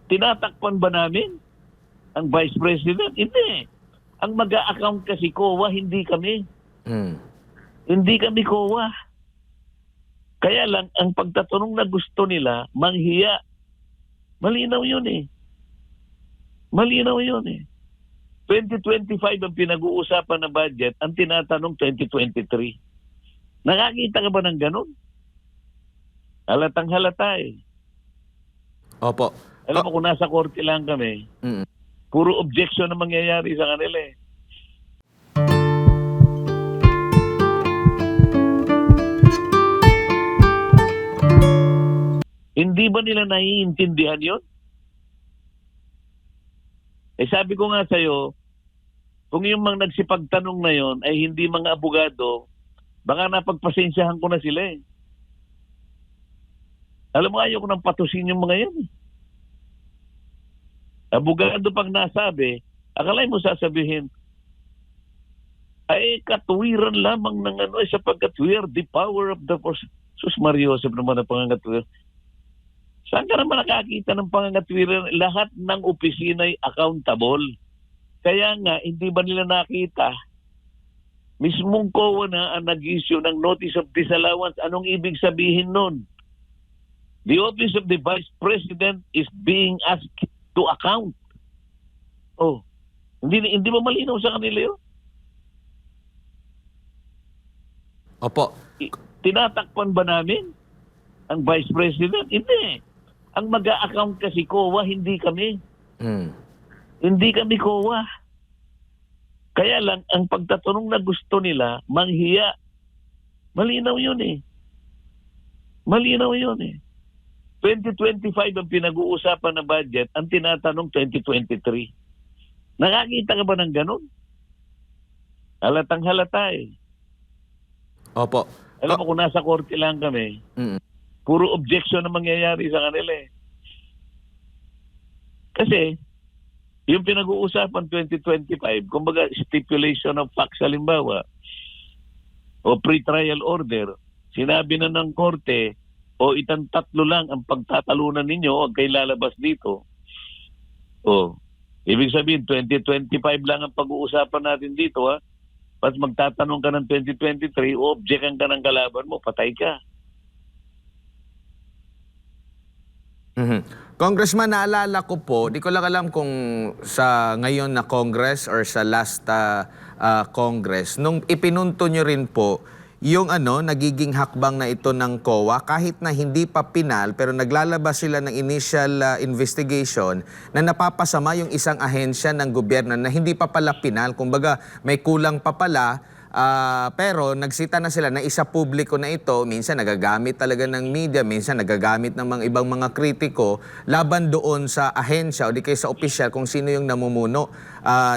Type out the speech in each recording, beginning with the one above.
Tinatakpan ba namin ang Vice President? Hindi. Ang mag-a-account kasi COA, hindi kami. Mm. Hindi kami COA. Kaya lang, ang pagtatanong na gusto nila, manghiya. Malinaw yun eh. Malinaw yun eh. 2025 ang pinag-uusapan na budget, ang tinatanong 2023. Nakakita ka ba ng ganun? Halatang halata eh. Opo. Alam mo, kung nasa korte lang kami, Mm. puro objection na mangyayari sa kanila eh. Hindi ba nila naiintindihan yun? Eh sabi ko nga sa'yo, kung yung mga nagsipagtanong na yon ay hindi mga abogado, baka napagpasensyahan ko na sila eh. Alam mo, ayaw ko nang patusin yung mga yan eh. Abogado pang nasabi, akalay mo sasabihin, ay katuwiran lamang ng ano, sapagkat we are the power of the force. Sus Mariosep naman ang pangangatwiran. Saan ka naman nakakita ng pangangatwiran? Lahat ng opisina ay accountable. Kaya nga, hindi ba nila nakita? Mismong COA na ang nag-issue ng notice of disallowance. Anong ibig sabihin nun? The office of the Vice President is being asked to account. Oh, hindi ba malinaw sa kanila yun? Opo. Tinatakpan ba namin ang Vice President? Hindi. Ang mag-a-account kasi COA, hindi kami. Mm. Hindi kami COA. Kaya lang, ang pagtatanong na gusto nila, manghiya. Malinaw yun eh. Malinaw yun eh. 2025 ang pinag-uusapan na budget, ang tinatanong 2023. Nakakita ka ba ng ganun? Halatang halata eh. Opo. Alam mo, kung nasa korte lang kami, Mm. puro objection na mangyayari sa kanila eh. Kasi, yung pinag-uusapan 2025, kumbaga stipulation of facts, halimbawa, o pre-trial order, sinabi na ng korte, o itang tatlo lang ang pagtatalunan ninyo, huwag kayo lalabas dito. O, ibig sabihin, 2025 lang ang pag-uusapan natin dito, ha? Pag magtatanong ka ng 2023, o objectan ka ng kalaban mo, patay ka. Mhm. Congressman, naalala ko po, di ko lang alam kung sa ngayon na Congress or sa last Congress, nung ipinunto nyo rin po yung nagiging hakbang na ito ng COA, kahit na hindi pa pinal, pero naglalabas sila ng initial investigation na napapasama yung isang ahensya ng gobyerno na hindi pa pala pinal. Kumbaga, may kulang pa pala. Pero nagsita na sila na isa publiko na ito, minsan nagagamit talaga ng media, minsan nagagamit ng mga ibang mga kritiko laban doon sa ahensya o di kaya sa opisyal kung sino yung namumuno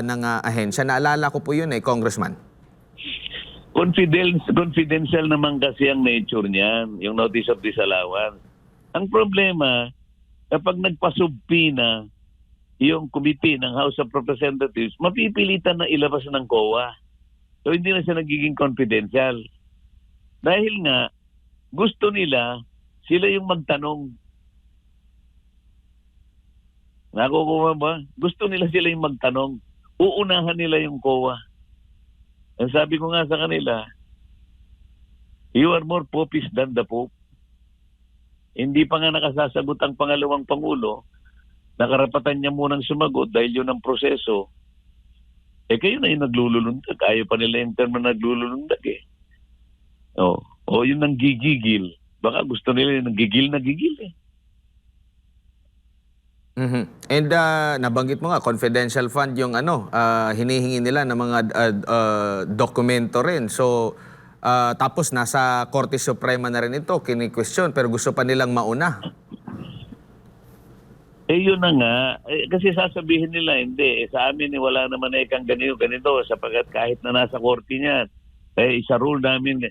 ng ahensya. Naalala ko po yun Congressman. Confidential naman kasi ang nature niyan, yung notice of disallowance. Ang problema, kapag nagpasubpina yung committee ng House of Representatives, mapipilitan na ilabas ng COA. So hindi na siya nagiging confidential. Dahil nga, gusto nila, sila yung magtanong. Nakukuha ba? Gusto nila sila yung magtanong. Uunahan nila yung COA. Ang sabi ko nga sa kanila, you are more popist than the Pope. Hindi pa nga nakasasagot ang pangalawang Pangulo, nakarapatan niya munang sumagot dahil yun ang proseso. Kayo na yung naglululundag. Ayaw pa nila yung term na naglululundag eh. O yun ang gigigil. Baka gusto nila yung gigil na gigil eh. Mhm. And nabanggit mo nga, confidential fund yung hinihingi nila ng mga dokumento rin. So, tapos nasa Korte Suprema na rin ito, kini-question, pero gusto pa nilang mauna. Yun na nga. Kasi sasabihin nila, hindi. Sa amin, wala naman kang ganito, sapagkat kahit na nasa korte niyan, isa rule namin.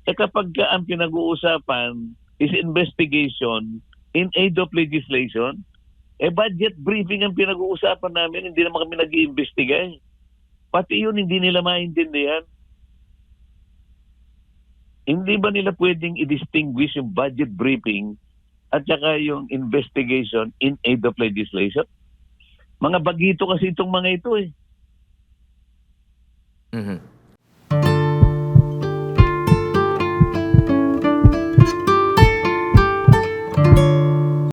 Kapag ang pinag-uusapan is investigation in aid of legislation, budget briefing ang pinag-uusapan namin, hindi naman kami nag-iimbestiga. Pati yun, hindi nila maintindihan. Hindi ba nila pwedeng i-distinguish yung budget briefing at saka yung investigation in aid of legislation. Mga bagito kasi itong mga ito eh. Mhm.